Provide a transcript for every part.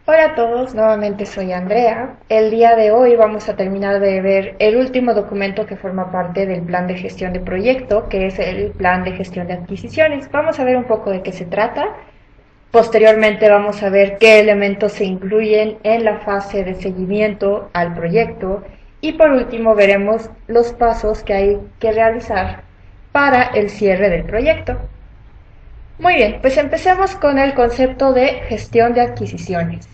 Hola a todos, nuevamente soy Andrea. El día de hoy vamos a terminar de ver el último documento que forma parte del plan de gestión de proyecto, que es el plan de gestión de adquisiciones. Vamos a ver un poco de qué se trata. Posteriormente vamos a ver qué elementos se incluyen en la fase de seguimiento al proyecto y por último veremos los pasos que hay que realizar para el cierre del proyecto. Muy bien, pues empecemos con el concepto de gestión de adquisiciones.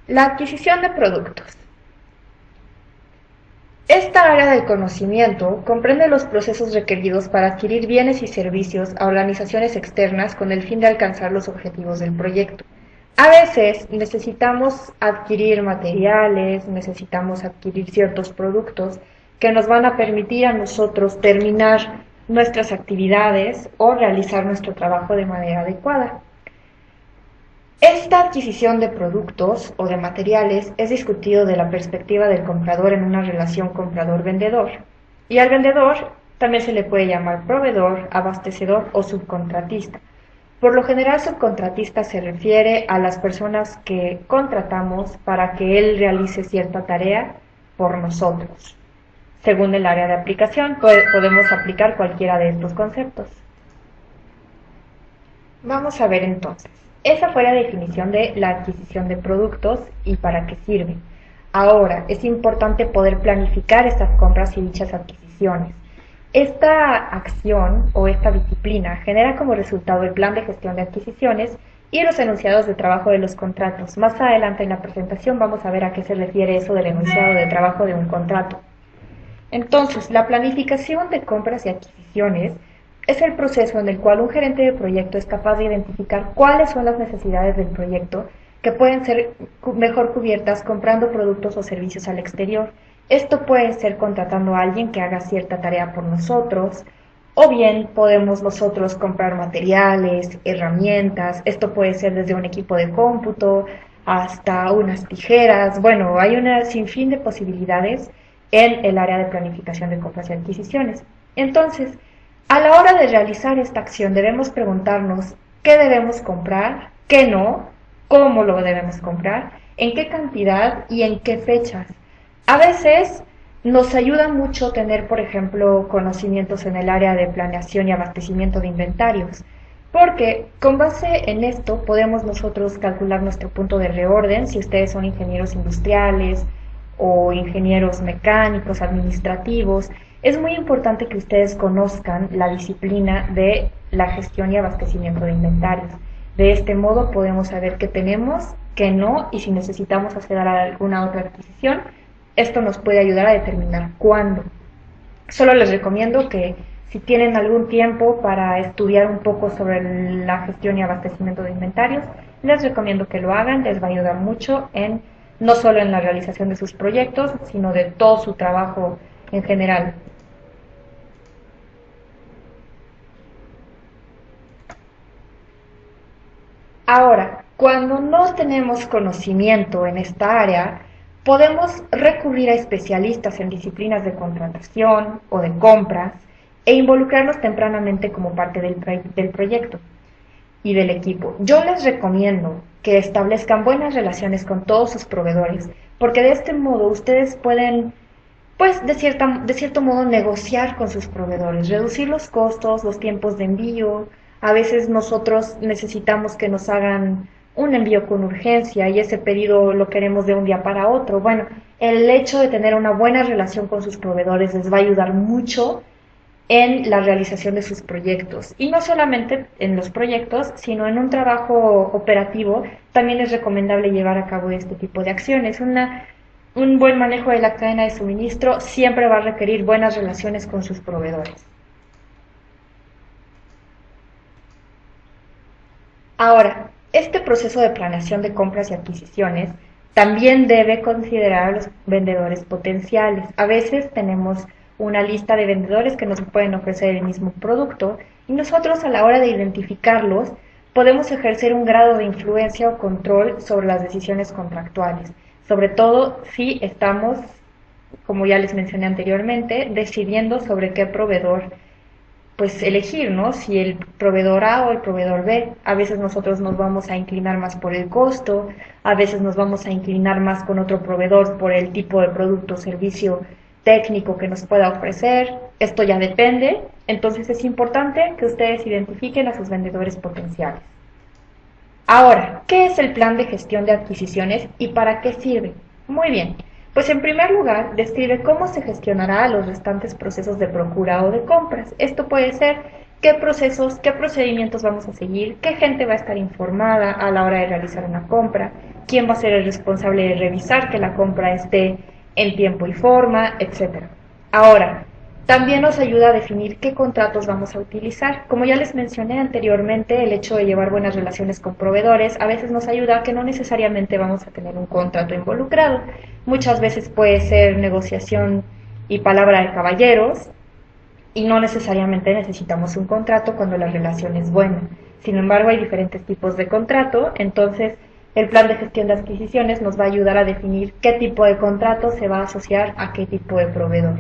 La adquisición de productos. Esta área del conocimiento comprende los procesos requeridos para adquirir bienes y servicios a organizaciones externas con el fin de alcanzar los objetivos del proyecto. A veces necesitamos adquirir materiales, necesitamos adquirir ciertos productos que nos van a permitir a nosotros terminar nuestras actividades o realizar nuestro trabajo de manera adecuada. Esta adquisición de productos o de materiales es discutido de la perspectiva del comprador en una relación comprador-vendedor. Y al vendedor también se le puede llamar proveedor, abastecedor o subcontratista. Por lo general, subcontratista se refiere a las personas que contratamos para que él realice cierta tarea por nosotros. Según el área de aplicación, podemos aplicar cualquiera de estos conceptos. Vamos a ver entonces. Esa fue la definición de la adquisición de productos y para qué sirve. Ahora, es importante poder planificar estas compras y dichas adquisiciones. Esta acción o esta disciplina genera como resultado el plan de gestión de adquisiciones y los enunciados de trabajo de los contratos. Más adelante en la presentación vamos a ver a qué se refiere eso del enunciado de trabajo de un contrato. Entonces, la planificación de compras y adquisiciones es el proceso en el cual un gerente de proyecto es capaz de identificar cuáles son las necesidades del proyecto que pueden ser mejor cubiertas comprando productos o servicios al exterior. Esto puede ser contratando a alguien que haga cierta tarea por nosotros, o bien podemos nosotros comprar materiales, herramientas. Esto puede ser desde un equipo de cómputo hasta unas tijeras. Bueno, hay una sinfín de posibilidades en el área de planificación de compras y adquisiciones. Entonces, a la hora de realizar esta acción debemos preguntarnos qué debemos comprar, qué no, cómo lo debemos comprar, en qué cantidad y en qué fechas. A veces nos ayuda mucho tener, por ejemplo, conocimientos en el área de planeación y abastecimiento de inventarios, porque con base en esto podemos nosotros calcular nuestro punto de reorden si ustedes son ingenieros industriales o ingenieros mecánicos, administrativos. Es muy importante que ustedes conozcan la disciplina de la gestión y abastecimiento de inventarios. De este modo podemos saber qué tenemos, qué no, y si necesitamos hacer alguna otra adquisición, esto nos puede ayudar a determinar cuándo. Solo les recomiendo que si tienen algún tiempo para estudiar un poco sobre la gestión y abastecimiento de inventarios, les recomiendo que lo hagan, les va a ayudar mucho en no solo en la realización de sus proyectos, sino de todo su trabajo en general. Ahora, cuando no tenemos conocimiento en esta área, podemos recurrir a especialistas en disciplinas de contratación o de compras e involucrarnos tempranamente como parte del proyecto y del equipo. Yo les recomiendo que establezcan buenas relaciones con todos sus proveedores, porque de este modo ustedes pueden, pues, de cierto modo negociar con sus proveedores, reducir los costos, los tiempos de envío. A veces nosotros necesitamos que nos hagan un envío con urgencia y ese pedido lo queremos de un día para otro. Bueno, el hecho de tener una buena relación con sus proveedores les va a ayudar mucho en la realización de sus proyectos. Y no solamente en los proyectos, sino en un trabajo operativo, también es recomendable llevar a cabo este tipo de acciones. Un buen manejo de la cadena de suministro siempre va a requerir buenas relaciones con sus proveedores. Ahora, este proceso de planeación de compras y adquisiciones también debe considerar a los vendedores potenciales. A veces tenemos una lista de vendedores que nos pueden ofrecer el mismo producto y nosotros a la hora de identificarlos podemos ejercer un grado de influencia o control sobre las decisiones contractuales, sobre todo si estamos, como ya les mencioné anteriormente, decidiendo sobre qué proveedor pues elegir, ¿no? Si el proveedor A o el proveedor B. A veces nosotros nos vamos a inclinar más por el costo, a veces nos vamos a inclinar más con otro proveedor por el tipo de producto o servicio técnico que nos pueda ofrecer. Esto ya depende, entonces es importante que ustedes identifiquen a sus vendedores potenciales. Ahora, ¿qué es el plan de gestión de adquisiciones y para qué sirve? Muy bien, pues en primer lugar describe cómo se gestionará los restantes procesos de procura o de compras. Esto puede ser qué procesos, qué procedimientos vamos a seguir, qué gente va a estar informada a la hora de realizar una compra, quién va a ser el responsable de revisar que la compra esté en tiempo y forma, etc. Ahora, también nos ayuda a definir qué contratos vamos a utilizar. Como ya les mencioné anteriormente, el hecho de llevar buenas relaciones con proveedores a veces nos ayuda a que no necesariamente vamos a tener un contrato involucrado. Muchas veces puede ser negociación y palabra de caballeros y no necesariamente necesitamos un contrato cuando la relación es buena. Sin embargo, hay diferentes tipos de contrato, entonces el plan de gestión de adquisiciones nos va a ayudar a definir qué tipo de contrato se va a asociar a qué tipo de proveedor.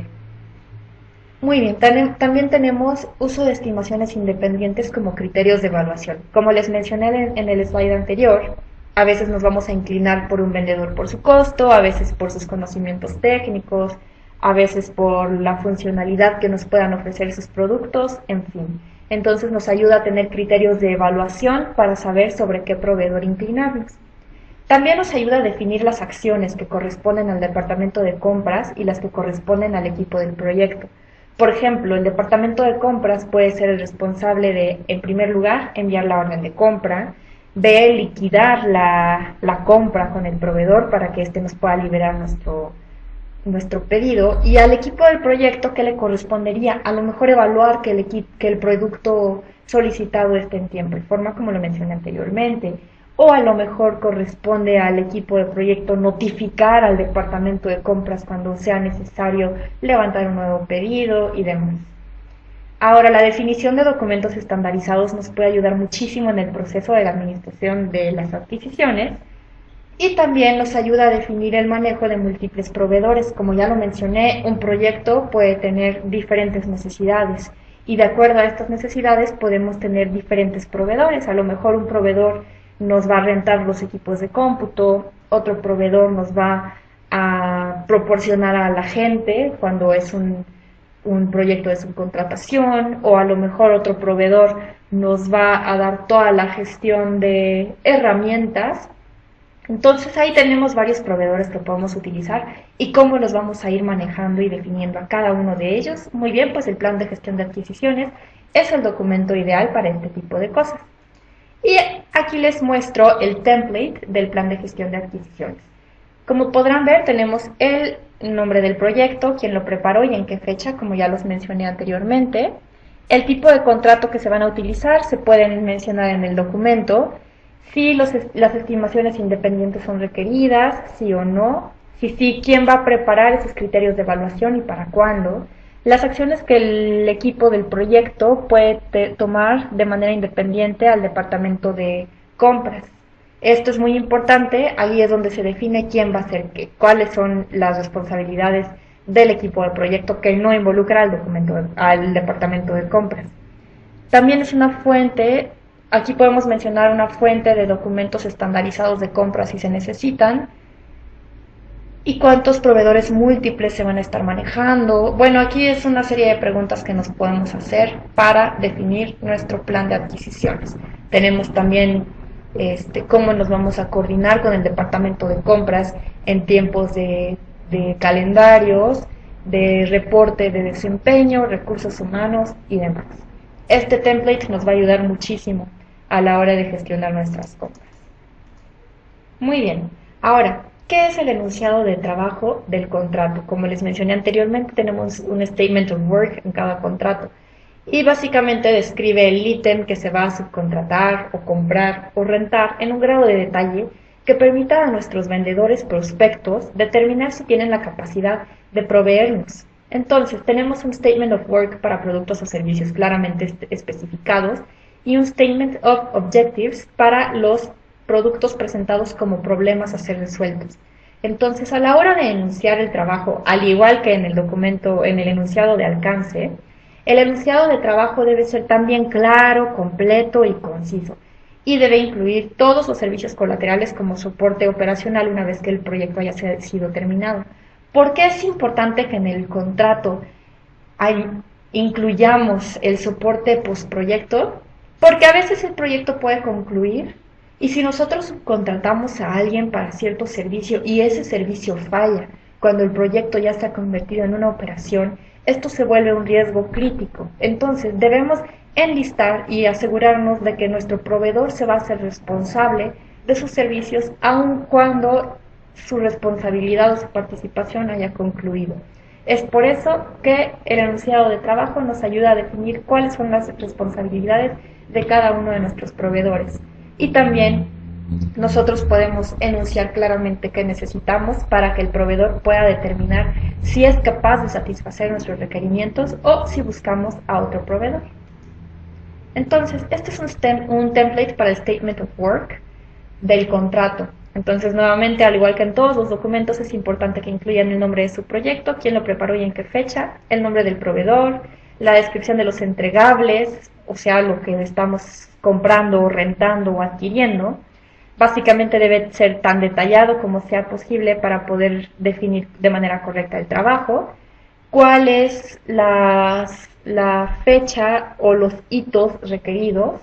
Muy bien, también tenemos uso de estimaciones independientes como criterios de evaluación. Como les mencioné en el slide anterior, a veces nos vamos a inclinar por un vendedor por su costo, a veces por sus conocimientos técnicos, a veces por la funcionalidad que nos puedan ofrecer sus productos, en fin. Entonces nos ayuda a tener criterios de evaluación para saber sobre qué proveedor inclinarnos. También nos ayuda a definir las acciones que corresponden al departamento de compras y las que corresponden al equipo del proyecto. Por ejemplo, el departamento de compras puede ser el responsable de, en primer lugar, enviar la orden de compra, B, liquidar la compra con el proveedor para que éste nos pueda liberar nuestro pedido, y al equipo del proyecto, ¿qué le correspondería? A lo mejor evaluar que el producto solicitado esté en tiempo y forma, como lo mencioné anteriormente, o a lo mejor corresponde al equipo de proyecto notificar al departamento de compras cuando sea necesario levantar un nuevo pedido y demás. Ahora, la definición de documentos estandarizados nos puede ayudar muchísimo en el proceso de la administración de las adquisiciones y también nos ayuda a definir el manejo de múltiples proveedores. Como ya lo mencioné, un proyecto puede tener diferentes necesidades y de acuerdo a estas necesidades podemos tener diferentes proveedores. A lo mejor un proveedor nos va a rentar los equipos de cómputo, otro proveedor nos va a proporcionar a la gente cuando es un proyecto de subcontratación, o a lo mejor otro proveedor nos va a dar toda la gestión de herramientas. Entonces ahí tenemos varios proveedores que podemos utilizar y cómo los vamos a ir manejando y definiendo a cada uno de ellos. Muy bien, pues el plan de gestión de adquisiciones es el documento ideal para este tipo de cosas. Y aquí les muestro el template del plan de gestión de adquisiciones. Como podrán ver, tenemos el nombre del proyecto, quién lo preparó y en qué fecha, como ya los mencioné anteriormente. El tipo de contrato que se van a utilizar se pueden mencionar en el documento. Si las estimaciones independientes son requeridas, sí o no. Si sí, quién va a preparar esos criterios de evaluación y para cuándo. Las acciones que el equipo del proyecto puede tomar de manera independiente al departamento de compras. Esto es muy importante, ahí es donde se define quién va a hacer qué, cuáles son las responsabilidades del equipo de proyecto que no involucra al departamento de compras. También es una fuente, aquí podemos mencionar una fuente de documentos estandarizados de compras si se necesitan, y cuántos proveedores múltiples se van a estar manejando. Bueno, aquí es una serie de preguntas que nos podemos hacer para definir nuestro plan de adquisiciones. Tenemos también cómo nos vamos a coordinar con el departamento de compras en tiempos de calendarios, de reporte de desempeño, recursos humanos y demás. Este template nos va a ayudar muchísimo a la hora de gestionar nuestras compras. Muy bien, ahora, ¿qué es el enunciado de trabajo del contrato? Como les mencioné anteriormente, tenemos un statement of work en cada contrato y básicamente describe el ítem que se va a subcontratar o comprar o rentar en un grado de detalle que permita a nuestros vendedores prospectos determinar si tienen la capacidad de proveernos. Entonces, tenemos un statement of work para productos o servicios claramente especificados y un statement of objectives para los productos presentados como problemas a ser resueltos. Entonces, a la hora de enunciar el trabajo, al igual que en el documento, en el enunciado de alcance, El enunciado de trabajo debe ser también claro, completo y conciso, y debe incluir todos los servicios colaterales como soporte operacional una vez que el proyecto haya sido terminado. ¿Por qué es importante que en el contrato incluyamos el soporte postproyecto? Porque a veces el proyecto puede concluir y si nosotros contratamos a alguien para cierto servicio y ese servicio falla cuando el proyecto ya está convertido en una operación, esto se vuelve un riesgo crítico. Entonces debemos enlistar y asegurarnos de que nuestro proveedor se va a hacer responsable de sus servicios aun cuando su responsabilidad o su participación haya concluido. Es por eso que el enunciado de trabajo nos ayuda a definir cuáles son las responsabilidades de cada uno de nuestros proveedores. Y también nosotros podemos enunciar claramente qué necesitamos para que el proveedor pueda determinar si es capaz de satisfacer nuestros requerimientos o si buscamos a otro proveedor. Entonces, este es un template para el Statement of Work del contrato. Entonces, nuevamente, al igual que en todos los documentos, es importante que incluyan el nombre de su proyecto, quién lo preparó y en qué fecha, el nombre del proveedor, la descripción de los entregables, o sea, lo que estamos comprando, rentando o adquiriendo. Básicamente debe ser tan detallado como sea posible para poder definir de manera correcta el trabajo, cuál es la fecha o los hitos requeridos,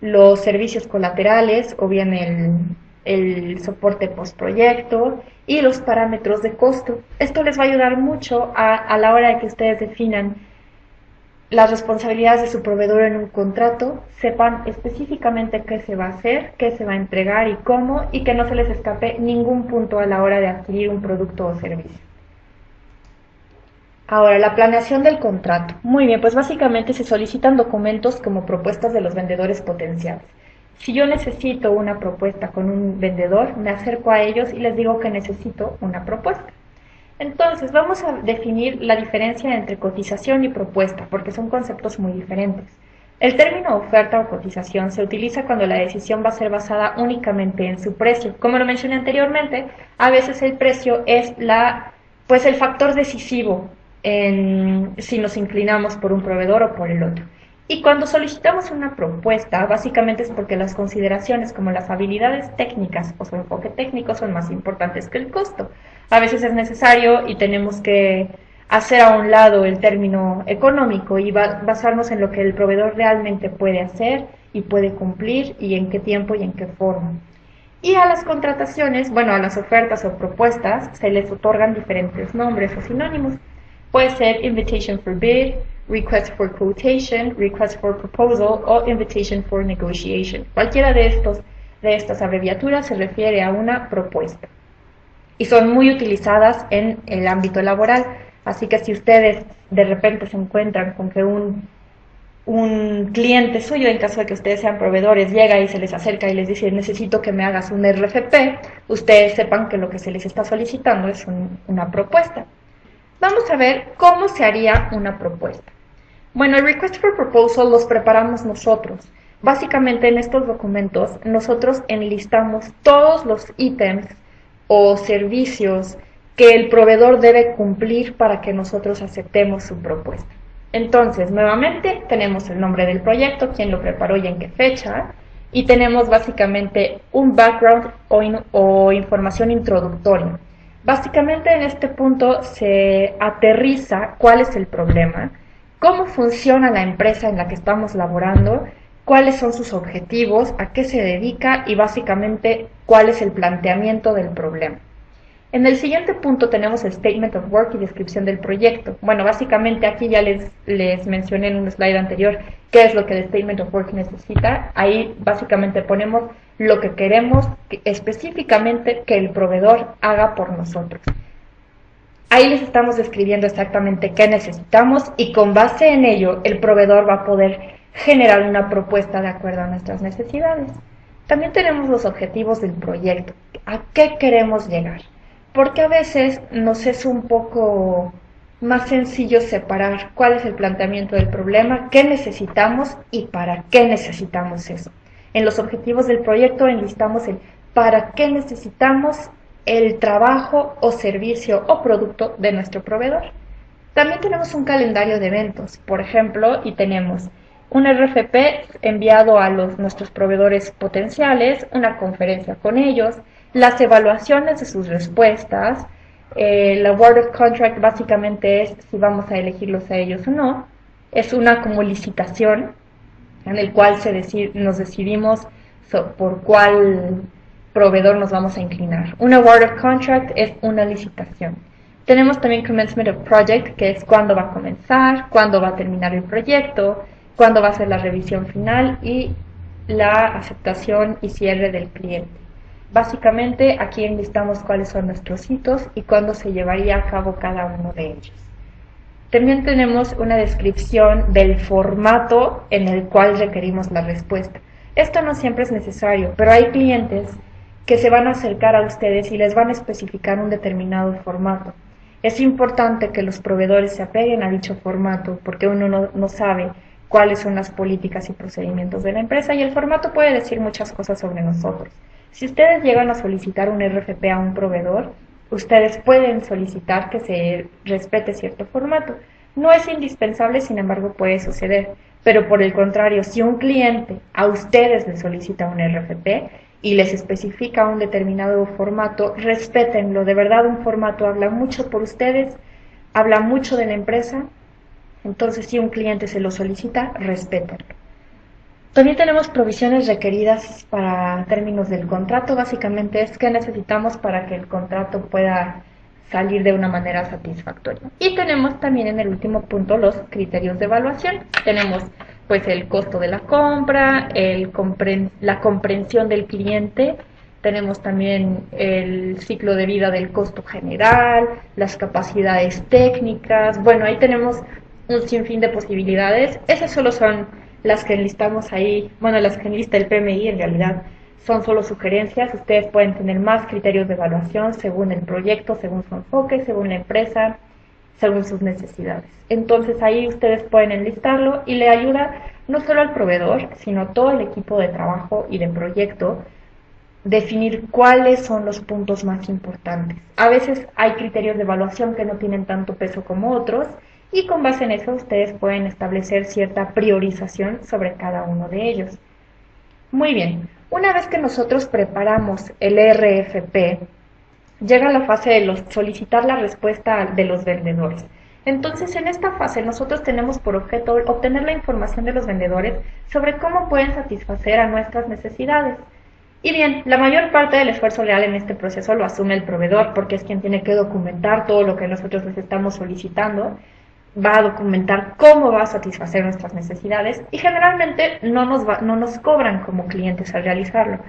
los servicios colaterales o bien el soporte postproyecto y los parámetros de costo. Esto les va a ayudar mucho a la hora de que ustedes definan las responsabilidades de su proveedor en un contrato, sepan específicamente qué se va a hacer, qué se va a entregar y cómo, y que no se les escape ningún punto a la hora de adquirir un producto o servicio. Ahora, la planeación del contrato. Muy bien, pues básicamente se solicitan documentos como propuestas de los vendedores potenciales. Si yo necesito una propuesta con un vendedor, me acerco a ellos y les digo que necesito una propuesta. Entonces, vamos a definir la diferencia entre cotización y propuesta, porque son conceptos muy diferentes. El término oferta o cotización se utiliza cuando la decisión va a ser basada únicamente en su precio. Como lo mencioné anteriormente, a veces el precio es el factor decisivo si nos inclinamos por un proveedor o por el otro. Y cuando solicitamos una propuesta, básicamente es porque las consideraciones como las habilidades técnicas o su enfoque técnico son más importantes que el costo. A veces es necesario y tenemos que hacer a un lado el término económico y basarnos en lo que el proveedor realmente puede hacer y puede cumplir y en qué tiempo y en qué forma. Y a las contrataciones, a las ofertas o propuestas se les otorgan diferentes nombres o sinónimos. Puede ser invitation for bid, request for quotation, request for proposal o invitation for negotiation. Cualquiera de estas abreviaturas se refiere a una propuesta y son muy utilizadas en el ámbito laboral. Así que si ustedes de repente se encuentran con que un cliente suyo, en caso de que ustedes sean proveedores, llega y se les acerca y les dice necesito que me hagas un RFP, ustedes sepan que lo que se les está solicitando es una propuesta. Vamos a ver cómo se haría una propuesta. Bueno, el Request for Proposal los preparamos nosotros. Básicamente en estos documentos nosotros enlistamos todos los ítems o servicios que el proveedor debe cumplir para que nosotros aceptemos su propuesta. Entonces, nuevamente tenemos el nombre del proyecto, quién lo preparó y en qué fecha, y tenemos básicamente un background o información introductoria. Básicamente en este punto se aterriza cuál es el problema, cómo funciona la empresa en la que estamos laborando, cuáles son sus objetivos, a qué se dedica y básicamente cuál es el planteamiento del problema. En el siguiente punto tenemos el Statement of Work y descripción del proyecto. Bueno, básicamente aquí ya les mencioné en un slide anterior qué es lo que el Statement of Work necesita. Ahí básicamente ponemos lo que queremos específicamente que el proveedor haga por nosotros. Ahí les estamos describiendo exactamente qué necesitamos y con base en ello el proveedor va a poder generar una propuesta de acuerdo a nuestras necesidades. También tenemos los objetivos del proyecto. ¿A qué queremos llegar? Porque a veces nos es un poco más sencillo separar cuál es el planteamiento del problema, qué necesitamos y para qué necesitamos eso. En los objetivos del proyecto enlistamos el para qué necesitamos el trabajo o servicio o producto de nuestro proveedor. También tenemos un calendario de eventos, por ejemplo, y tenemos un RFP enviado a nuestros proveedores potenciales, una conferencia con ellos, las evaluaciones de sus respuestas, la Word of Contract básicamente es si vamos a elegirlos a ellos o no, es una como licitación en el cual nos decidimos por cuál proveedor nos vamos a inclinar. Una Word of Contract es una licitación. Tenemos también Commencement of Project, que es cuándo va a comenzar, cuándo va a terminar el proyecto, cuándo va a ser la revisión final y la aceptación y cierre del cliente. Básicamente aquí enlistamos cuáles son nuestros hitos y cuándo se llevaría a cabo cada uno de ellos. También tenemos una descripción del formato en el cual requerimos la respuesta. Esto no siempre es necesario, pero hay clientes que se van a acercar a ustedes y les van a especificar un determinado formato. Es importante que los proveedores se apeguen a dicho formato porque uno no sabe cuáles son las políticas y procedimientos de la empresa y el formato puede decir muchas cosas sobre nosotros. Si ustedes llegan a solicitar un RFP a un proveedor, ustedes pueden solicitar que se respete cierto formato. No es indispensable, sin embargo, puede suceder. Pero por el contrario, si un cliente a ustedes les solicita un RFP y les especifica un determinado formato, respétenlo. De verdad, un formato habla mucho por ustedes, habla mucho de la empresa. Entonces, si un cliente se lo solicita, respétenlo. También tenemos provisiones requeridas para términos del contrato. Básicamente es que necesitamos para que el contrato pueda salir de una manera satisfactoria. Y tenemos también en el último punto los criterios de evaluación. Tenemos pues el costo de la compra, la comprensión del cliente, tenemos también el ciclo de vida del costo general, las capacidades técnicas. Bueno, ahí tenemos un sinfín de posibilidades. Esas solo son las que enlistamos ahí, bueno, las que enlista el PMI en realidad son solo sugerencias. Ustedes pueden tener más criterios de evaluación según el proyecto, según su enfoque, según la empresa, según sus necesidades. Entonces ahí ustedes pueden enlistarlo y le ayuda no solo al proveedor, sino a todo el equipo de trabajo y de proyecto definir cuáles son los puntos más importantes. A veces hay criterios de evaluación que no tienen tanto peso como otros, y con base en eso ustedes pueden establecer cierta priorización sobre cada uno de ellos. Muy bien, una vez que nosotros preparamos el RFP, llega la fase de solicitar la respuesta de los vendedores. Entonces, en esta fase nosotros tenemos por objeto obtener la información de los vendedores sobre cómo pueden satisfacer a nuestras necesidades. Y bien, la mayor parte del esfuerzo real en este proceso lo asume el proveedor, porque es quien tiene que documentar todo lo que nosotros les estamos solicitando, va a documentar cómo va a satisfacer nuestras necesidades y generalmente no nos cobran como clientes al realizarlo.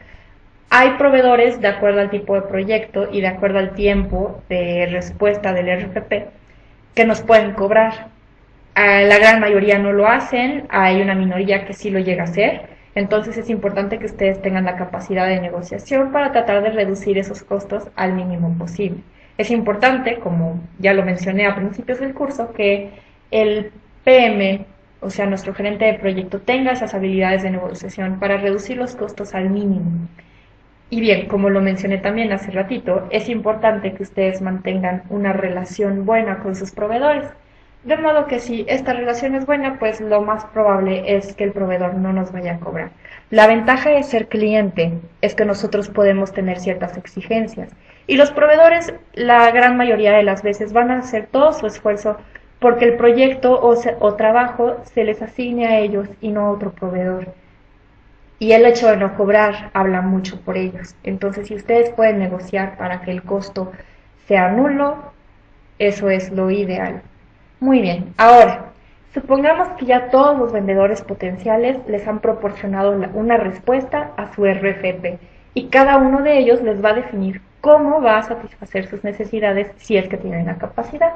Hay proveedores, de acuerdo al tipo de proyecto y de acuerdo al tiempo de respuesta del RFP, que nos pueden cobrar. La gran mayoría no lo hacen, hay una minoría que sí lo llega a hacer. Entonces es importante que ustedes tengan la capacidad de negociación para tratar de reducir esos costos al mínimo posible. Es importante, como ya lo mencioné a principios del curso, que el PM, o sea, nuestro gerente de proyecto, tenga esas habilidades de negociación para reducir los costos al mínimo. Y bien, como lo mencioné también hace ratito, es importante que ustedes mantengan una relación buena con sus proveedores. De modo que si esta relación es buena, pues lo más probable es que el proveedor no nos vaya a cobrar. La ventaja de ser cliente es que nosotros podemos tener ciertas exigencias. Y los proveedores, la gran mayoría de las veces, van a hacer todo su esfuerzo porque el proyecto o trabajo se les asigne a ellos y no a otro proveedor. Y el hecho de no cobrar habla mucho por ellos. Entonces, si ustedes pueden negociar para que el costo sea nulo, eso es lo ideal. Muy bien, ahora, supongamos que ya todos los vendedores potenciales les han proporcionado una respuesta a su RFP y cada uno de ellos les va a definir cómo va a satisfacer sus necesidades si es que tienen la capacidad.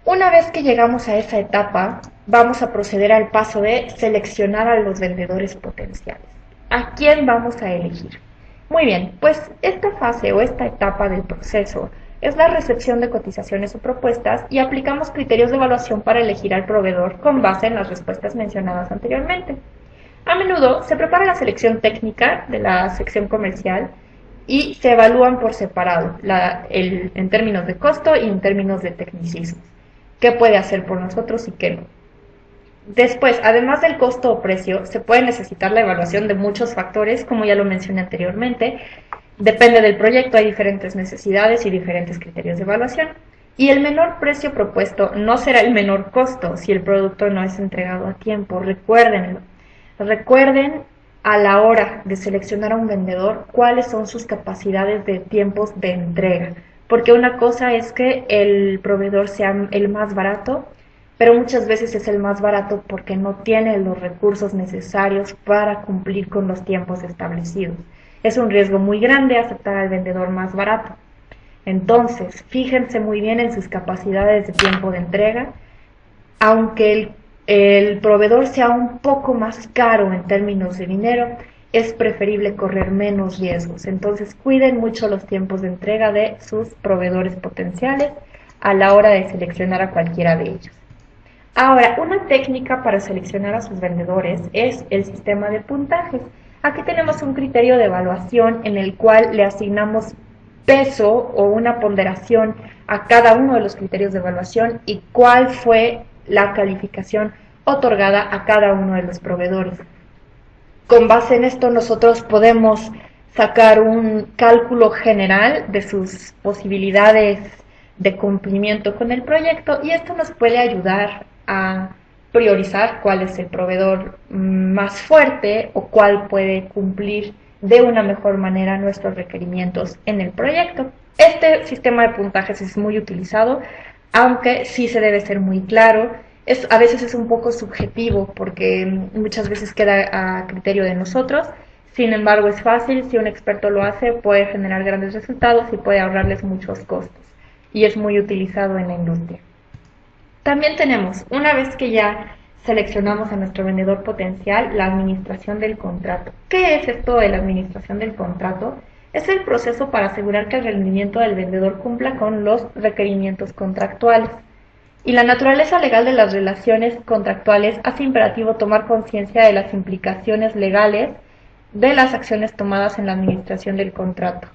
Una vez que llegamos a esa etapa, vamos a proceder al paso de seleccionar a los vendedores potenciales. ¿A quién vamos a elegir? Muy bien, pues esta fase o esta etapa del proceso es la recepción de cotizaciones o propuestas y aplicamos criterios de evaluación para elegir al proveedor con base en las respuestas mencionadas anteriormente. A menudo se prepara la selección técnica de la sección comercial y se evalúan por separado, en términos de costo y en términos de tecnicismo. qué puede hacer por nosotros y qué no. Después, además del costo o precio, se puede necesitar la evaluación de muchos factores, como ya lo mencioné anteriormente. Depende del proyecto, hay diferentes necesidades y diferentes criterios de evaluación. Y el menor precio propuesto no será el menor costo si el producto no es entregado a tiempo. Recuérdenlo. Recuerden a la hora de seleccionar a un vendedor cuáles son sus capacidades de tiempos de entrega. Porque una cosa es que el proveedor sea el más barato, pero muchas veces es el más barato porque no tiene los recursos necesarios para cumplir con los tiempos establecidos. Es un riesgo muy grande aceptar al vendedor más barato. Entonces, fíjense muy bien en sus capacidades de tiempo de entrega, aunque el proveedor sea un poco más caro en términos de dinero, es preferible correr menos riesgos. Entonces, cuiden mucho los tiempos de entrega de sus proveedores potenciales a la hora de seleccionar a cualquiera de ellos. Ahora, una técnica para seleccionar a sus vendedores es el sistema de puntajes. Aquí tenemos un criterio de evaluación en el cual le asignamos peso o una ponderación a cada uno de los criterios de evaluación y cuál fue la calificación otorgada a cada uno de los proveedores. Con base en esto nosotros podemos sacar un cálculo general de sus posibilidades de cumplimiento con el proyecto y esto nos puede ayudar a priorizar cuál es el proveedor más fuerte o cuál puede cumplir de una mejor manera nuestros requerimientos en el proyecto. Este sistema de puntajes es muy utilizado, aunque sí se debe ser muy claro. A veces es un poco subjetivo porque muchas veces queda a criterio de nosotros. Sin embargo, es fácil, si un experto lo hace, puede generar grandes resultados y puede ahorrarles muchos costos. Y es muy utilizado en la industria. También tenemos, una vez que ya seleccionamos a nuestro vendedor potencial, la administración del contrato. ¿Qué es esto de la administración del contrato? Es el proceso para asegurar que el rendimiento del vendedor cumpla con los requerimientos contractuales. Y la naturaleza legal de las relaciones contractuales hace imperativo tomar conciencia de las implicaciones legales de las acciones tomadas en la administración del contrato.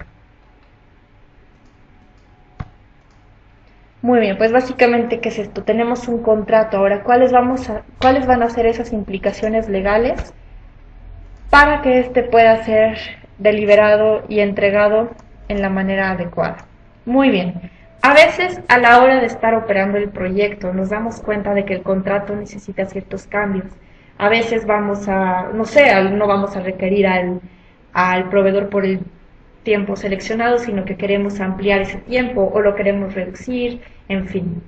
Muy bien, pues básicamente, ¿qué es esto? Tenemos un contrato. Ahora, ¿cuáles van a ser esas implicaciones legales para que éste pueda ser deliberado y entregado en la manera adecuada? Muy bien. A veces, a la hora de estar operando el proyecto, nos damos cuenta de que el contrato necesita ciertos cambios. A veces vamos a, no vamos a requerir al proveedor por el tiempo seleccionado, sino que queremos ampliar ese tiempo o lo queremos reducir, en fin.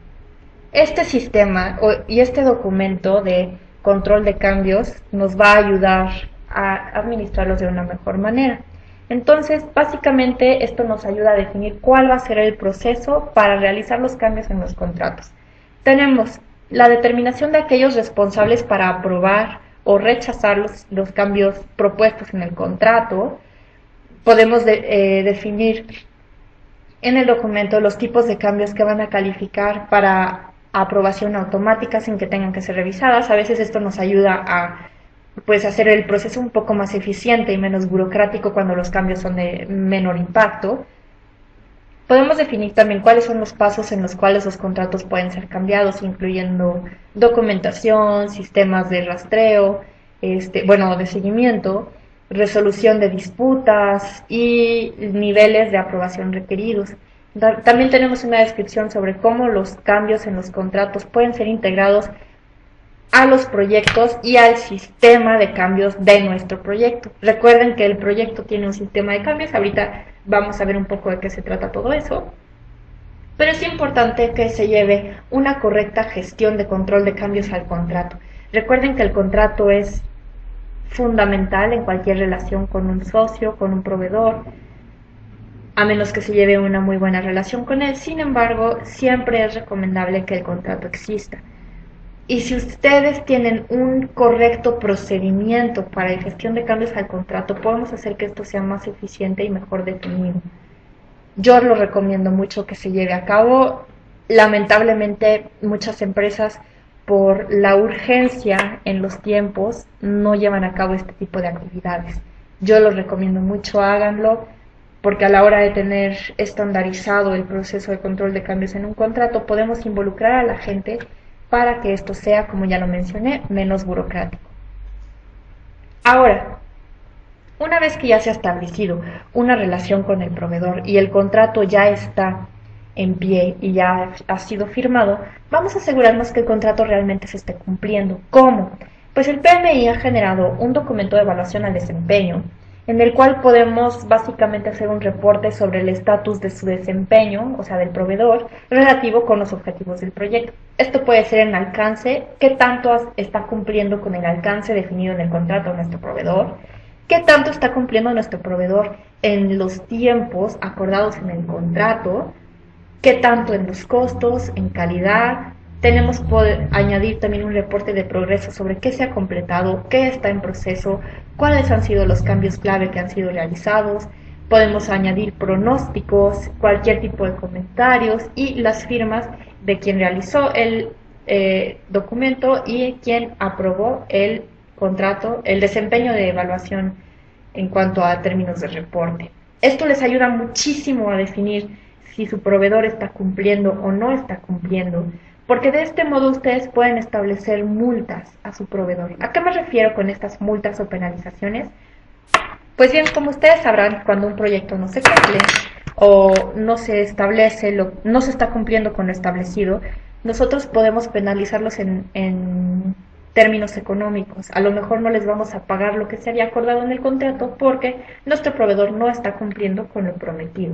Este sistema y este documento de control de cambios nos va a ayudar a administrarlos de una mejor manera. Entonces, básicamente, esto nos ayuda a definir cuál va a ser el proceso para realizar los cambios en los contratos. Tenemos la determinación de aquellos responsables para aprobar o rechazar los cambios propuestos en el contrato. Podemos definir en el documento los tipos de cambios que van a calificar para aprobación automática sin que tengan que ser revisadas. A veces esto nos ayuda a hacer el proceso un poco más eficiente y menos burocrático cuando los cambios son de menor impacto. Podemos definir también cuáles son los pasos en los cuales los contratos pueden ser cambiados, incluyendo documentación, sistemas de rastreo, de seguimiento, resolución de disputas y niveles de aprobación requeridos. También tenemos una descripción sobre cómo los cambios en los contratos pueden ser integrados a los proyectos y al sistema de cambios de nuestro proyecto. Recuerden que el proyecto tiene un sistema de cambios, ahorita vamos a ver un poco de qué se trata todo eso, pero es importante que se lleve una correcta gestión de control de cambios al contrato. Recuerden que el contrato es fundamental en cualquier relación con un socio, con un proveedor, a menos que se lleve una muy buena relación con él. Sin embargo, siempre es recomendable que el contrato exista. Y si ustedes tienen un correcto procedimiento para la gestión de cambios al contrato, podemos hacer que esto sea más eficiente y mejor definido. Yo lo recomiendo mucho que se lleve a cabo. Lamentablemente, muchas empresas, por la urgencia en los tiempos, no llevan a cabo este tipo de actividades. Yo los recomiendo mucho, háganlo. porque a la hora de tener estandarizado el proceso de control de cambios en un contrato, podemos involucrar a la gente para que esto sea, como ya lo mencioné, menos burocrático. Ahora, una vez que ya se ha establecido una relación con el proveedor y el contrato ya está en pie y ya ha sido firmado, vamos a asegurarnos que el contrato realmente se esté cumpliendo. ¿Cómo? Pues el PMI ha generado un documento de evaluación al desempeño, en el cual podemos básicamente hacer un reporte sobre el estatus de su desempeño, o sea, del proveedor, relativo con los objetivos del proyecto. Esto puede ser en alcance, qué tanto está cumpliendo con el alcance definido en el contrato de nuestro proveedor, qué tanto está cumpliendo nuestro proveedor en los tiempos acordados en el contrato, qué tanto en los costos, en calidad. Tenemos que añadir también un reporte de progreso sobre qué se ha completado, qué está en proceso, cuáles han sido los cambios clave que han sido realizados. Podemos añadir pronósticos, cualquier tipo de comentarios y las firmas de quien realizó el documento y quien aprobó el contrato, el desempeño de evaluación en cuanto a términos de reporte. Esto les ayuda muchísimo a definir si su proveedor está cumpliendo o no está cumpliendo, porque de este modo ustedes pueden establecer multas a su proveedor. ¿A qué me refiero con estas multas o penalizaciones? Pues bien, como ustedes sabrán, cuando un proyecto no se cumple o no se establece, no se está cumpliendo con lo establecido, nosotros podemos penalizarlos en términos económicos. A lo mejor no les vamos a pagar lo que se había acordado en el contrato porque nuestro proveedor no está cumpliendo con lo prometido.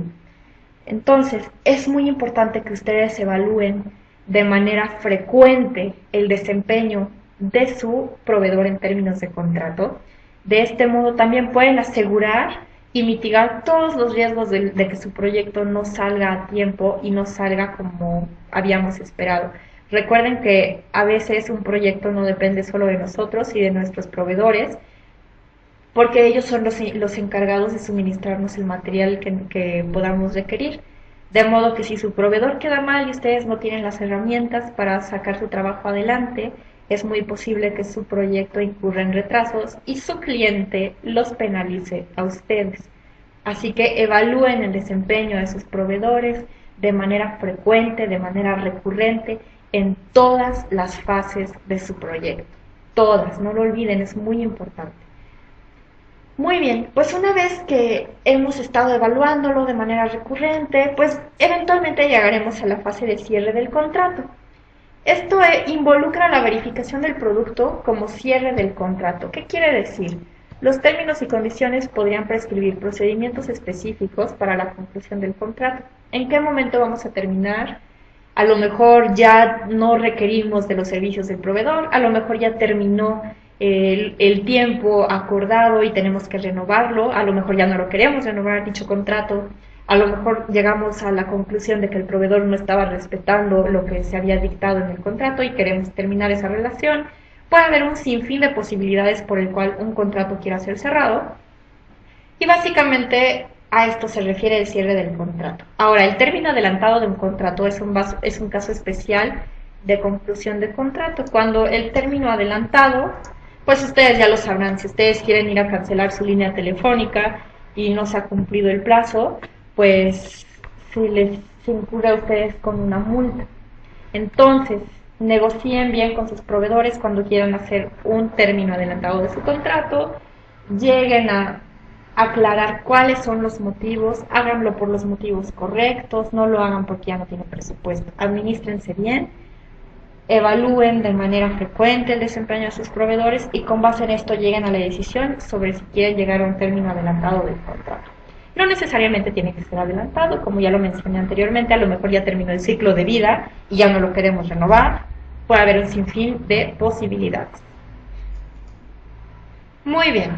Entonces, es muy importante que ustedes evalúen de manera frecuente el desempeño de su proveedor en términos de contrato. De este modo también pueden asegurar y mitigar todos los riesgos de que su proyecto no salga a tiempo y no salga como habíamos esperado. Recuerden que a veces un proyecto no depende solo de nosotros y de nuestros proveedores, porque ellos son los encargados de suministrarnos el material que podamos requerir. De modo que si su proveedor queda mal y ustedes no tienen las herramientas para sacar su trabajo adelante, es muy posible que su proyecto incurra en retrasos y su cliente los penalice a ustedes. Así que evalúen el desempeño de sus proveedores de manera frecuente, de manera recurrente, en todas las fases de su proyecto. Todas, no lo olviden, es muy importante. Muy bien, pues una vez que hemos estado evaluándolo de manera recurrente, pues eventualmente llegaremos a la fase de cierre del contrato. Esto involucra la verificación del producto como cierre del contrato. ¿Qué quiere decir? Los términos y condiciones podrían prescribir procedimientos específicos para la conclusión del contrato. ¿En qué momento vamos a terminar? A lo mejor ya no requerimos de los servicios del proveedor, a lo mejor ya terminó el tiempo acordado y tenemos que renovarlo, a lo mejor ya no lo queremos renovar dicho contrato, a lo mejor llegamos a la conclusión de que el proveedor no estaba respetando lo que se había dictado en el contrato y queremos terminar esa relación. Puede haber un sinfín de posibilidades por el cual un contrato quiera ser cerrado y básicamente a esto se refiere el cierre del contrato. Ahora, el término adelantado de un contrato es un caso especial de conclusión de contrato. Cuando el término adelantado, pues ustedes ya lo sabrán, si ustedes quieren ir a cancelar su línea telefónica y no se ha cumplido el plazo, pues se incurre a ustedes con una multa. Entonces, negocien bien con sus proveedores cuando quieran hacer un término adelantado de su contrato, lleguen a aclarar cuáles son los motivos, háganlo por los motivos correctos, no lo hagan porque ya no tienen presupuesto, administrense bien, evalúen de manera frecuente el desempeño de sus proveedores y con base en esto lleguen a la decisión sobre si quieren llegar a un término adelantado del contrato. No necesariamente tiene que ser adelantado, como ya lo mencioné anteriormente, a lo mejor ya terminó el ciclo de vida y ya no lo queremos renovar, puede haber un sinfín de posibilidades. Muy bien,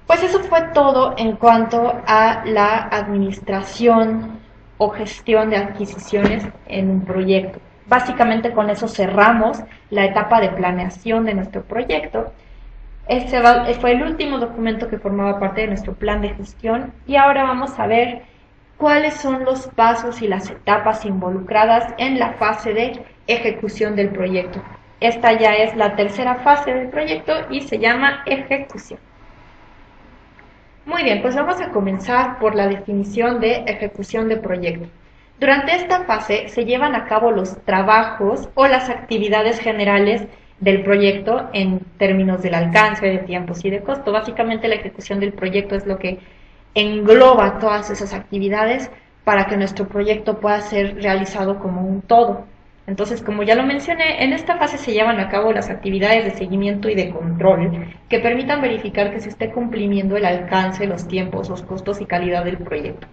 pues eso fue todo en cuanto a la administración o gestión de adquisiciones en un proyecto. Básicamente con eso cerramos la etapa de planeación de nuestro proyecto. Este fue el último documento que formaba parte de nuestro plan de gestión y ahora vamos a ver cuáles son los pasos y las etapas involucradas en la fase de ejecución del proyecto. Esta ya es la tercera fase del proyecto y se llama ejecución. Muy bien, pues vamos a comenzar por la definición de ejecución de proyecto. Durante esta fase se llevan a cabo los trabajos o las actividades generales del proyecto en términos del alcance, de tiempos y de costo. Básicamente la ejecución del proyecto es lo que engloba todas esas actividades para que nuestro proyecto pueda ser realizado como un todo. Entonces, como ya lo mencioné, en esta fase se llevan a cabo las actividades de seguimiento y de control que permitan verificar que se esté cumpliendo el alcance, los tiempos, los costos y calidad del proyecto.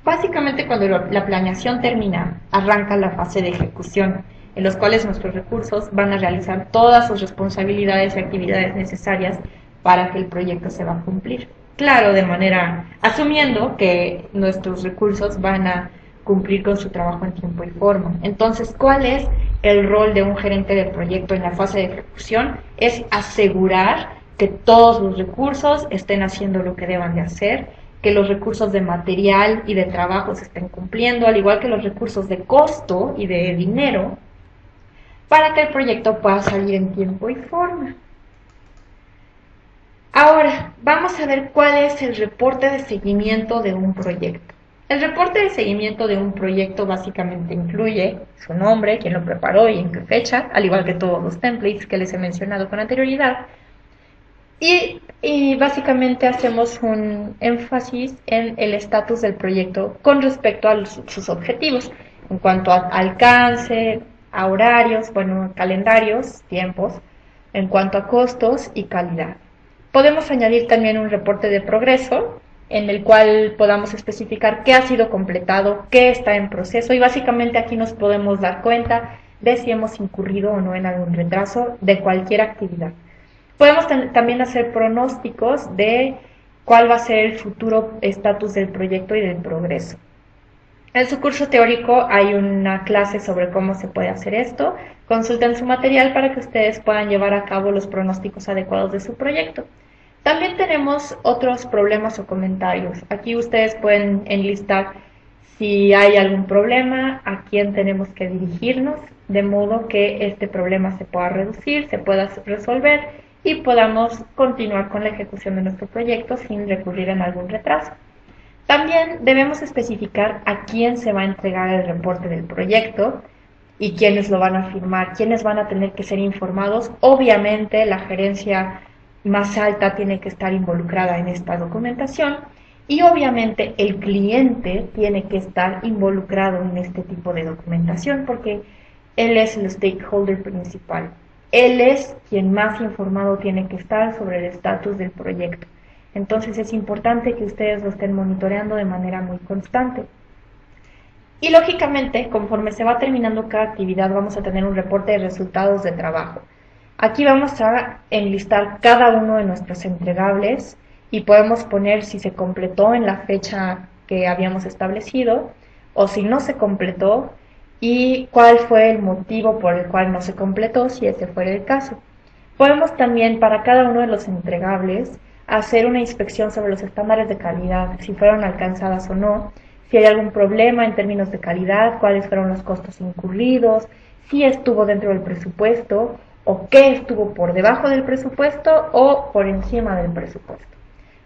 Básicamente, cuando la planeación termina, arranca la fase de ejecución, en los cuales nuestros recursos van a realizar todas sus responsabilidades y actividades necesarias para que el proyecto se va a cumplir. Claro, de manera, asumiendo que nuestros recursos van a cumplir con su trabajo en tiempo y forma. Entonces, ¿cuál es el rol de un gerente de proyecto en la fase de ejecución? Es asegurar que todos los recursos estén haciendo lo que deban de hacer, que los recursos de material y de trabajo se estén cumpliendo, al igual que los recursos de costo y de dinero, para que el proyecto pueda salir en tiempo y forma. Ahora, vamos a ver cuál es el reporte de seguimiento de un proyecto. El reporte de seguimiento de un proyecto básicamente incluye su nombre, quién lo preparó y en qué fecha, al igual que todos los templates que les he mencionado con anterioridad. Y básicamente hacemos un énfasis en el estatus del proyecto con respecto a sus objetivos, en cuanto a alcance, a horarios, bueno, calendarios, tiempos, en cuanto a costos y calidad. Podemos añadir también un reporte de progreso, en el cual podamos especificar qué ha sido completado, qué está en proceso y básicamente aquí nos podemos dar cuenta de si hemos incurrido o no en algún retraso de cualquier actividad. Podemos también hacer pronósticos de cuál va a ser el futuro estatus del proyecto y del progreso. En su curso teórico hay una clase sobre cómo se puede hacer esto. Consulten su material para que ustedes puedan llevar a cabo los pronósticos adecuados de su proyecto. También tenemos otros problemas o comentarios. Aquí ustedes pueden enlistar si hay algún problema, a quién tenemos que dirigirnos, de modo que este problema se pueda reducir, se pueda resolver y podamos continuar con la ejecución de nuestro proyecto sin recurrir en algún retraso. También debemos especificar a quién se va a entregar el reporte del proyecto y quiénes lo van a firmar, quiénes van a tener que ser informados. Obviamente la gerencia más alta tiene que estar involucrada en esta documentación y obviamente el cliente tiene que estar involucrado en este tipo de documentación porque él es el stakeholder principal. Él es quien más informado tiene que estar sobre el estatus del proyecto. Entonces es importante que ustedes lo estén monitoreando de manera muy constante. Y lógicamente, conforme se va terminando cada actividad, vamos a tener un reporte de resultados de trabajo. Aquí vamos a enlistar cada uno de nuestros entregables y podemos poner si se completó en la fecha que habíamos establecido o si no se completó y cuál fue el motivo por el cual no se completó, si ese fuera el caso. Podemos también para cada uno de los entregables hacer una inspección sobre los estándares de calidad, si fueron alcanzadas o no, si hay algún problema en términos de calidad, cuáles fueron los costos incurridos, si estuvo dentro del presupuesto o qué estuvo por debajo del presupuesto o por encima del presupuesto.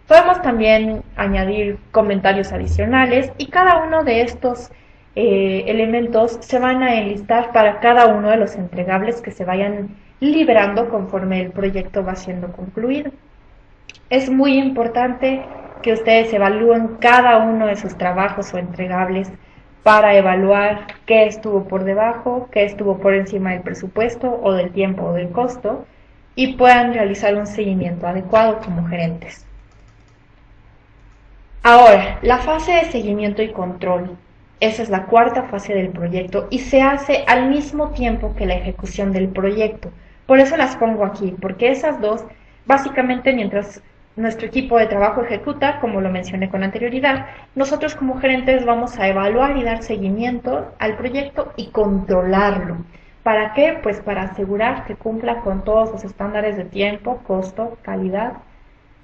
Podemos también añadir comentarios adicionales y cada uno de estos elementos se van a enlistar para cada uno de los entregables que se vayan liberando conforme el proyecto va siendo concluido. Es muy importante que ustedes evalúen cada uno de sus trabajos o entregables para evaluar qué estuvo por debajo, qué estuvo por encima del presupuesto o del tiempo o del costo y puedan realizar un seguimiento adecuado como gerentes. Ahora, la fase de seguimiento y control. Esa es la cuarta fase del proyecto y se hace al mismo tiempo que la ejecución del proyecto. Por eso las pongo aquí, porque esas dos, básicamente mientras nuestro equipo de trabajo ejecuta, como lo mencioné con anterioridad, nosotros como gerentes vamos a evaluar y dar seguimiento al proyecto y controlarlo. ¿Para qué? Pues para asegurar que cumpla con todos los estándares de tiempo, costo, calidad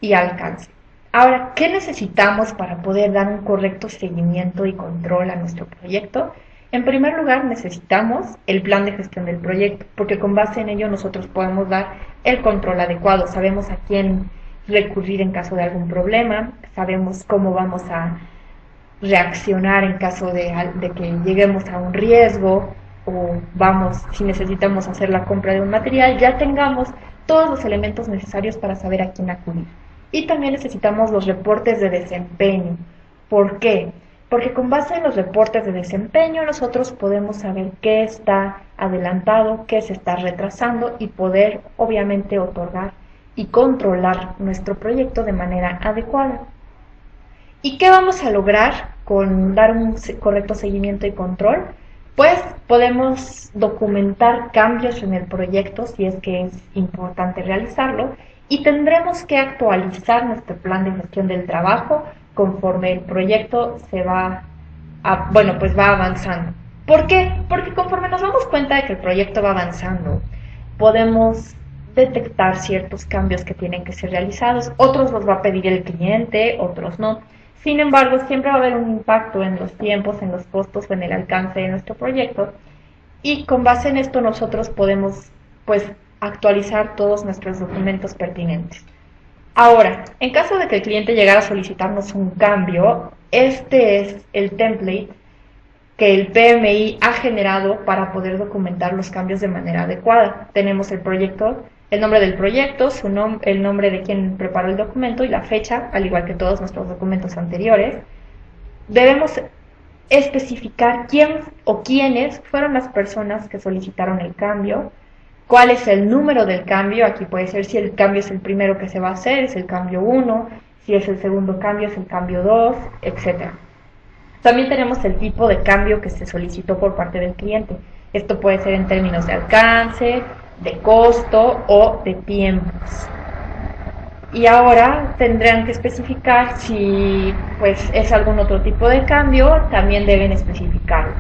y alcance. Ahora, ¿qué necesitamos para poder dar un correcto seguimiento y control a nuestro proyecto? En primer lugar, necesitamos el plan de gestión del proyecto, porque con base en ello nosotros podemos dar el control adecuado. Sabemos a quién recurrir en caso de algún problema, sabemos cómo vamos a reaccionar en caso de que lleguemos a un riesgo o si necesitamos hacer la compra de un material, ya tengamos todos los elementos necesarios para saber a quién acudir. Y también necesitamos los reportes de desempeño. ¿Por qué? Porque con base en los reportes de desempeño nosotros podemos saber qué está adelantado, qué se está retrasando y poder obviamente otorgar y controlar nuestro proyecto de manera adecuada. ¿Y qué vamos a lograr con dar un correcto seguimiento y control? Pues podemos documentar cambios en el proyecto si es que es importante realizarlo y tendremos que actualizar nuestro plan de gestión del trabajo conforme el proyecto va avanzando. ¿Por qué? Porque conforme nos damos cuenta de que el proyecto va avanzando, podemos detectar ciertos cambios que tienen que ser realizados, otros los va a pedir el cliente, otros no. Sin embargo, siempre va a haber un impacto en los tiempos, en los costos o en el alcance de nuestro proyecto y con base en esto nosotros podemos actualizar todos nuestros documentos pertinentes. Ahora, en caso de que el cliente llegara a solicitarnos un cambio, este es el template que el PMI ha generado para poder documentar los cambios de manera adecuada. Tenemos el proyecto, el nombre del proyecto, el nombre de quien preparó el documento y la fecha, al igual que todos nuestros documentos anteriores. Debemos especificar quién o quiénes fueron las personas que solicitaron el cambio, cuál es el número del cambio, aquí puede ser si el cambio es el primero que se va a hacer, es el cambio 1, si es el segundo cambio es el cambio 2, etc. También tenemos el tipo de cambio que se solicitó por parte del cliente. Esto puede ser en términos de alcance, de costo o de tiempos. Y ahora tendrán que especificar si es algún otro tipo de cambio, también deben especificarlo.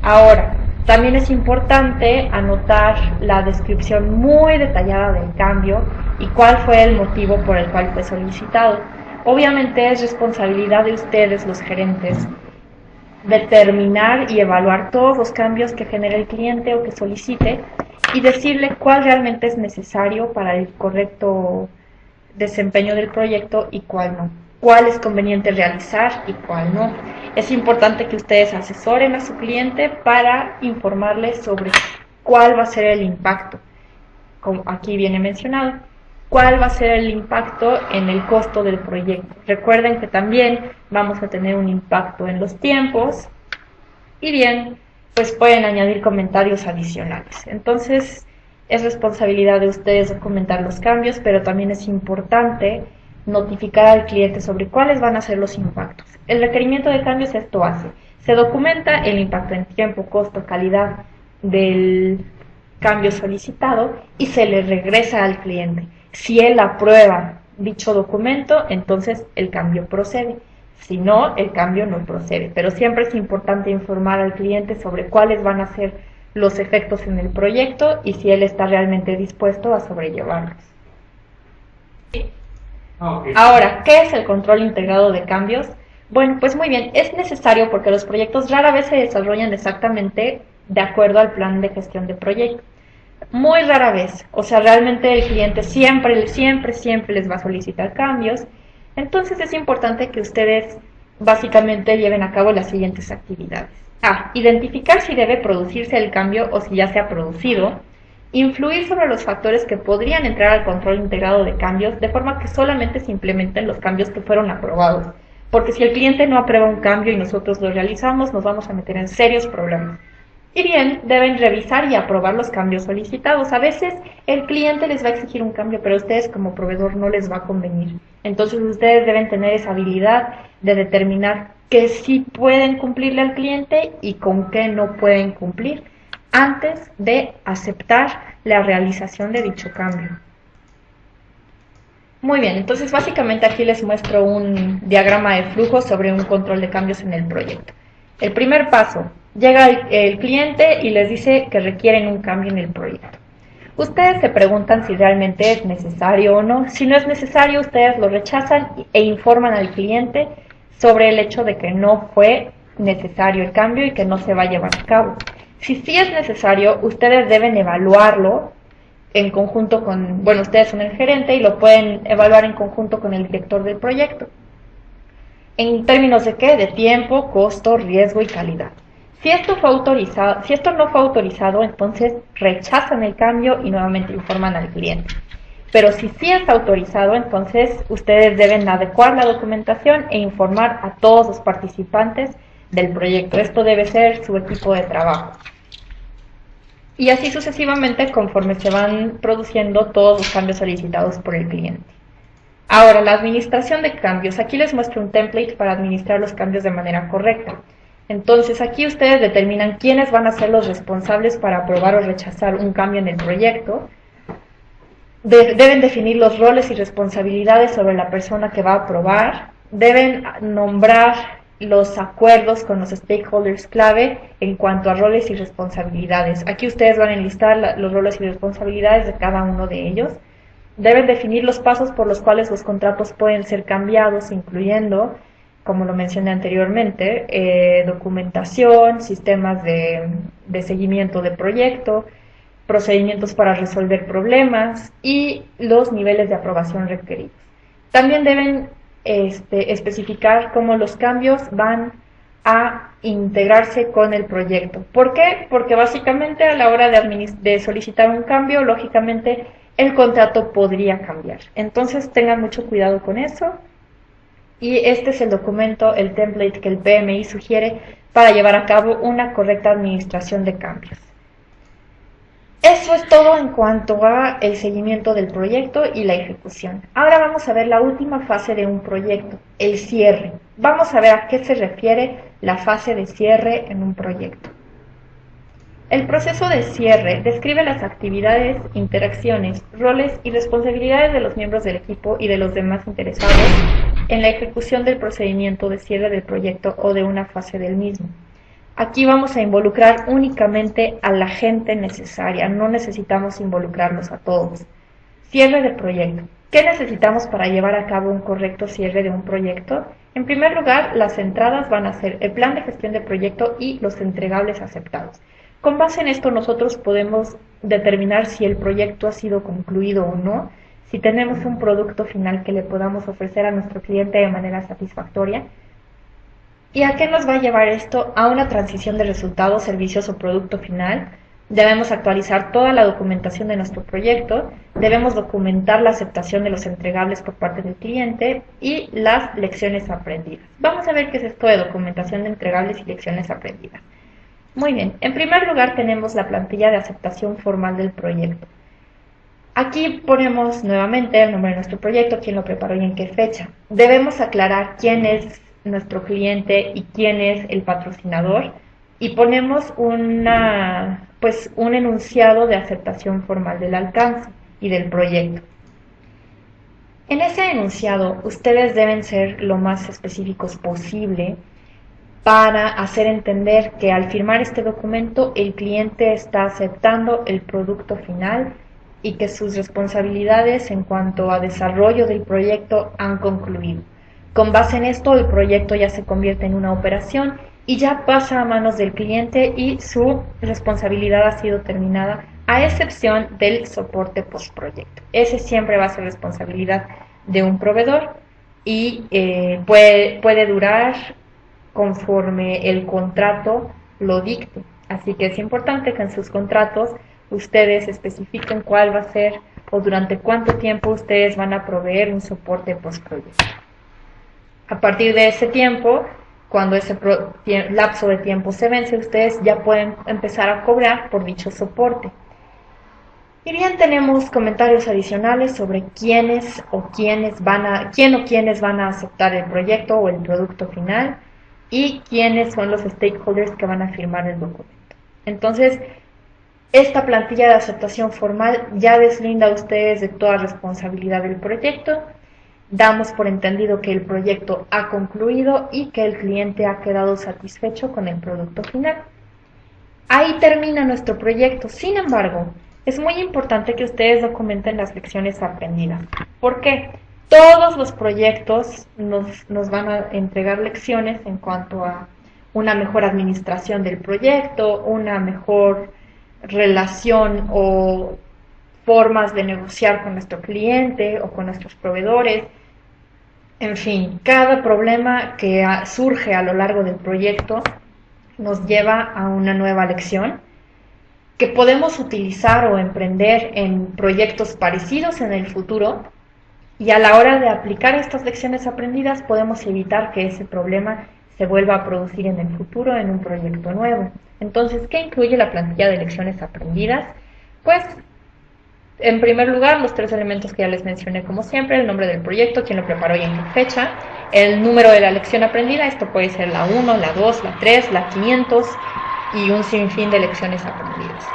Ahora, también es importante anotar la descripción muy detallada del cambio y cuál fue el motivo por el cual fue solicitado. Obviamente es responsabilidad de ustedes, los gerentes, determinar y evaluar todos los cambios que genere el cliente o que solicite y decirle cuál realmente es necesario para el correcto desempeño del proyecto y cuál no. Cuál es conveniente realizar y cuál no. Es importante que ustedes asesoren a su cliente para informarle sobre cuál va a ser el impacto, como aquí viene mencionado, cuál va a ser el impacto en el costo del proyecto. Recuerden que también vamos a tener un impacto en los tiempos y bien, pueden añadir comentarios adicionales. Entonces, es responsabilidad de ustedes documentar los cambios, pero también es importante notificar al cliente sobre cuáles van a ser los impactos. El requerimiento de cambios esto hace. Se documenta el impacto en tiempo, costo, calidad del cambio solicitado y se le regresa al cliente. Si él aprueba dicho documento, entonces el cambio procede. Si no, el cambio no procede. Pero siempre es importante informar al cliente sobre cuáles van a ser los efectos en el proyecto y si él está realmente dispuesto a sobrellevarlos. Ahora, ¿qué es el control integrado de cambios? Bueno, pues muy bien, es necesario porque los proyectos rara vez se desarrollan exactamente de acuerdo al plan de gestión de proyecto. Muy rara vez, o sea, realmente el cliente siempre les va a solicitar cambios. Entonces es importante que ustedes básicamente lleven a cabo las siguientes actividades. Identificar si debe producirse el cambio o si ya se ha producido. Influir sobre los factores que podrían entrar al control integrado de cambios de forma que solamente se implementen los cambios que fueron aprobados. Porque si el cliente no aprueba un cambio y nosotros lo realizamos, nos vamos a meter en serios problemas. Y bien, deben revisar y aprobar los cambios solicitados. A veces el cliente les va a exigir un cambio, pero a ustedes como proveedor no les va a convenir. Entonces ustedes deben tener esa habilidad de determinar qué sí pueden cumplirle al cliente y con qué no pueden cumplir antes de aceptar la realización de dicho cambio. Muy bien, entonces básicamente aquí les muestro un diagrama de flujo sobre un control de cambios en el proyecto. El primer paso, llega el cliente y les dice que requieren un cambio en el proyecto. Ustedes se preguntan si realmente es necesario o no. Si no es necesario, ustedes lo rechazan e informan al cliente sobre el hecho de que no fue necesario el cambio y que no se va a llevar a cabo. Si sí es necesario, ustedes deben evaluarlo en conjunto con, bueno, ustedes son el gerente y lo pueden evaluar en conjunto con el director del proyecto. ¿En términos de qué? De tiempo, costo, riesgo y calidad. Si esto no fue autorizado, entonces rechazan el cambio y nuevamente informan al cliente. Pero si sí está autorizado, entonces ustedes deben adecuar la documentación e informar a todos los participantes del proyecto. Esto debe ser su equipo de trabajo. Y así sucesivamente conforme se van produciendo todos los cambios solicitados por el cliente. Ahora, la administración de cambios. Aquí les muestro un template para administrar los cambios de manera correcta. Entonces, aquí ustedes determinan quiénes van a ser los responsables para aprobar o rechazar un cambio en el proyecto. Deben definir los roles y responsabilidades sobre la persona que va a aprobar. Deben nombrar los acuerdos con los stakeholders clave en cuanto a roles y responsabilidades. Aquí ustedes van a enlistar los roles y responsabilidades de cada uno de ellos. Deben definir los pasos por los cuales los contratos pueden ser cambiados, incluyendo, como lo mencioné anteriormente, documentación, sistemas de seguimiento de proyecto, procedimientos para resolver problemas y los niveles de aprobación requeridos. También deben especificar cómo los cambios van a integrarse con el proyecto. ¿Por qué? Porque básicamente a la hora de solicitar un cambio, lógicamente el contrato podría cambiar. Entonces tengan mucho cuidado con eso. Y este es el documento, el template que el PMI sugiere para llevar a cabo una correcta administración de cambios. Eso es todo en cuanto a el seguimiento del proyecto y la ejecución. Ahora vamos a ver la última fase de un proyecto, el cierre. Vamos a ver a qué se refiere la fase de cierre en un proyecto. El proceso de cierre describe las actividades, interacciones, roles y responsabilidades de los miembros del equipo y de los demás interesados en la ejecución del procedimiento de cierre del proyecto o de una fase del mismo. Aquí vamos a involucrar únicamente a la gente necesaria, no necesitamos involucrarlos a todos. Cierre del proyecto. ¿Qué necesitamos para llevar a cabo un correcto cierre de un proyecto? En primer lugar, las entradas van a ser el plan de gestión de proyecto y los entregables aceptados. Con base en esto nosotros podemos determinar si el proyecto ha sido concluido o no, si tenemos un producto final que le podamos ofrecer a nuestro cliente de manera satisfactoria. ¿Y a qué nos va a llevar esto? A una transición de resultados, servicios o producto final. Debemos actualizar toda la documentación de nuestro proyecto, debemos documentar la aceptación de los entregables por parte del cliente y las lecciones aprendidas. Vamos a ver qué es esto de documentación de entregables y lecciones aprendidas. Muy bien, en primer lugar tenemos la plantilla de aceptación formal del proyecto. Aquí ponemos nuevamente el nombre de nuestro proyecto, quién lo preparó y en qué fecha. Debemos aclarar quién es nuestro cliente y quién es el patrocinador y ponemos un enunciado de aceptación formal del alcance y del proyecto. En ese enunciado ustedes deben ser lo más específicos posible para hacer entender que al firmar este documento el cliente está aceptando el producto final y que sus responsabilidades en cuanto a desarrollo del proyecto han concluido. Con base en esto, el proyecto ya se convierte en una operación y ya pasa a manos del cliente y su responsabilidad ha sido terminada, a excepción del soporte postproyecto. Ese siempre va a ser responsabilidad de un proveedor y puede durar conforme el contrato lo dicte. Así que es importante que en sus contratos ustedes especifiquen cuál va a ser o durante cuánto tiempo ustedes van a proveer un soporte postproyecto. A partir de ese tiempo, cuando ese lapso de tiempo se vence, ustedes ya pueden empezar a cobrar por dicho soporte. Y bien, tenemos comentarios adicionales sobre quién o quiénes van a aceptar el proyecto o el producto final y quiénes son los stakeholders que van a firmar el documento. Entonces, esta plantilla de aceptación formal ya deslinda a ustedes de toda responsabilidad del proyecto. Damos por entendido que el proyecto ha concluido y que el cliente ha quedado satisfecho con el producto final. Ahí termina nuestro proyecto. Sin embargo, es muy importante que ustedes documenten las lecciones aprendidas. ¿Por qué? Todos los proyectos nos van a entregar lecciones en cuanto a una mejor administración del proyecto, una mejor relación o formas de negociar con nuestro cliente o con nuestros proveedores. En fin, cada problema que surge a lo largo del proyecto nos lleva a una nueva lección que podemos utilizar o emprender en proyectos parecidos en el futuro, y a la hora de aplicar estas lecciones aprendidas podemos evitar que ese problema se vuelva a producir en el futuro en un proyecto nuevo. Entonces, ¿qué incluye la plantilla de lecciones aprendidas? Pues, en primer lugar, los 3 elementos que ya les mencioné como siempre: el nombre del proyecto, quién lo preparó y en qué fecha, el número de la lección aprendida, esto puede ser la 1, la 2, la 3, la 500 y un sinfín de lecciones aprendidas.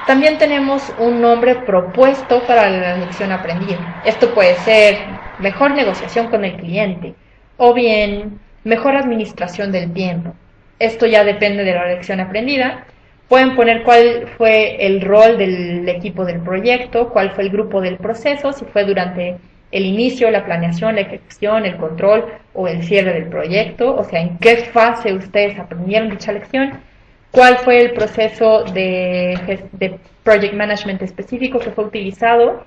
También tenemos un nombre propuesto para la lección aprendida. Esto puede ser mejor negociación con el cliente o bien mejor administración del tiempo. Esto ya depende de la lección aprendida. Pueden poner cuál fue el rol del equipo del proyecto, cuál fue el grupo del proceso, si fue durante el inicio, la planeación, la ejecución, el control o el cierre del proyecto, o sea, en qué fase ustedes aprendieron dicha lección, cuál fue el proceso de project management específico que fue utilizado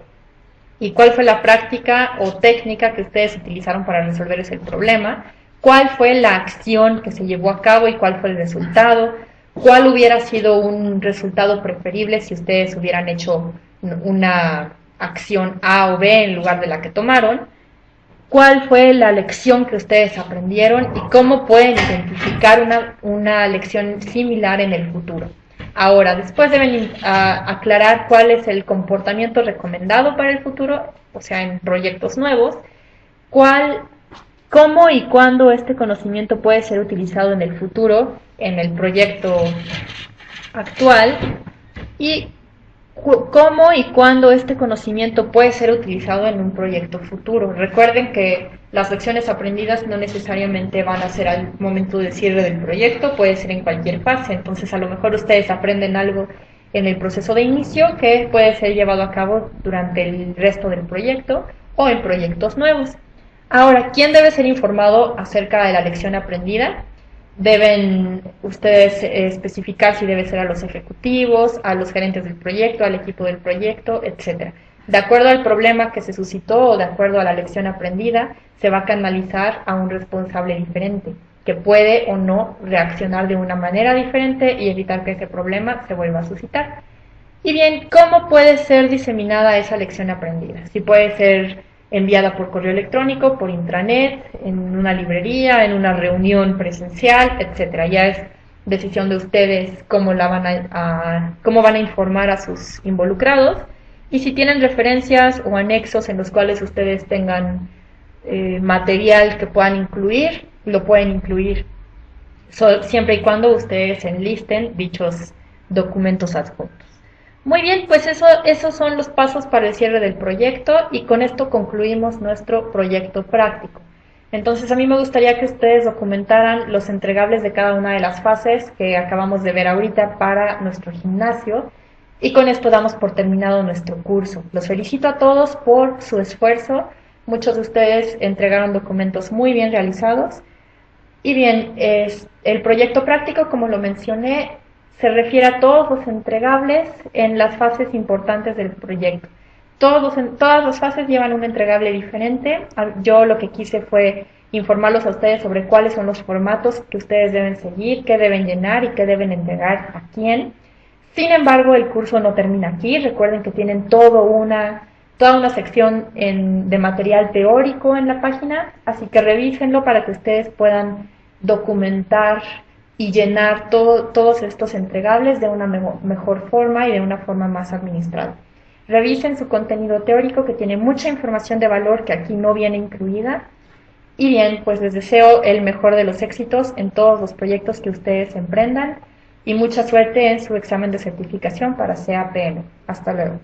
y cuál fue la práctica o técnica que ustedes utilizaron para resolver ese problema, cuál fue la acción que se llevó a cabo y cuál fue el resultado, cuál hubiera sido un resultado preferible si ustedes hubieran hecho una acción A o B en lugar de la que tomaron, cuál fue la lección que ustedes aprendieron y cómo pueden identificar una lección similar en el futuro. Ahora, después deben aclarar cuál es el comportamiento recomendado para el futuro, o sea, en proyectos nuevos, cómo y cuándo este conocimiento puede ser utilizado en el futuro, en el proyecto actual, y cómo y cuándo este conocimiento puede ser utilizado en un proyecto futuro. Recuerden que las lecciones aprendidas no necesariamente van a ser al momento del cierre del proyecto, puede ser en cualquier fase. Entonces, a lo mejor ustedes aprenden algo en el proceso de inicio que puede ser llevado a cabo durante el resto del proyecto o en proyectos nuevos. Ahora, ¿quién debe ser informado acerca de la lección aprendida? Deben ustedes especificar si debe ser a los ejecutivos, a los gerentes del proyecto, al equipo del proyecto, etc. De acuerdo al problema que se suscitó o de acuerdo a la lección aprendida, se va a canalizar a un responsable diferente, que puede o no reaccionar de una manera diferente y evitar que ese problema se vuelva a suscitar. Y bien, ¿cómo puede ser diseminada esa lección aprendida? Si puede ser enviada por correo electrónico, por intranet, en una librería, en una reunión presencial, etcétera. Ya es decisión de ustedes cómo van a informar a sus involucrados, y si tienen referencias o anexos en los cuales ustedes tengan material que puedan incluir, lo pueden incluir, siempre y cuando ustedes enlisten dichos documentos adjuntos. Muy bien, pues esos son los pasos para el cierre del proyecto, y con esto concluimos nuestro proyecto práctico. Entonces, a mí me gustaría que ustedes documentaran los entregables de cada una de las fases que acabamos de ver ahorita para nuestro gimnasio, y con esto damos por terminado nuestro curso. Los felicito a todos por su esfuerzo. Muchos de ustedes entregaron documentos muy bien realizados. Y bien, el proyecto práctico, como lo mencioné, se refiere a todos los entregables en las fases importantes del proyecto. Todas las fases llevan un entregable diferente. Yo lo que quise fue informarlos a ustedes sobre cuáles son los formatos que ustedes deben seguir, qué deben llenar y qué deben entregar a quién. Sin embargo, el curso no termina aquí. Recuerden que tienen toda una sección de material teórico en la página, así que revísenlo para que ustedes puedan documentar y llenar todos estos entregables de una mejor forma y de una forma más administrada. Revisen su contenido teórico, que tiene mucha información de valor que aquí no viene incluida. Y bien, pues les deseo el mejor de los éxitos en todos los proyectos que ustedes emprendan, y mucha suerte en su examen de certificación para CAPM. Hasta luego.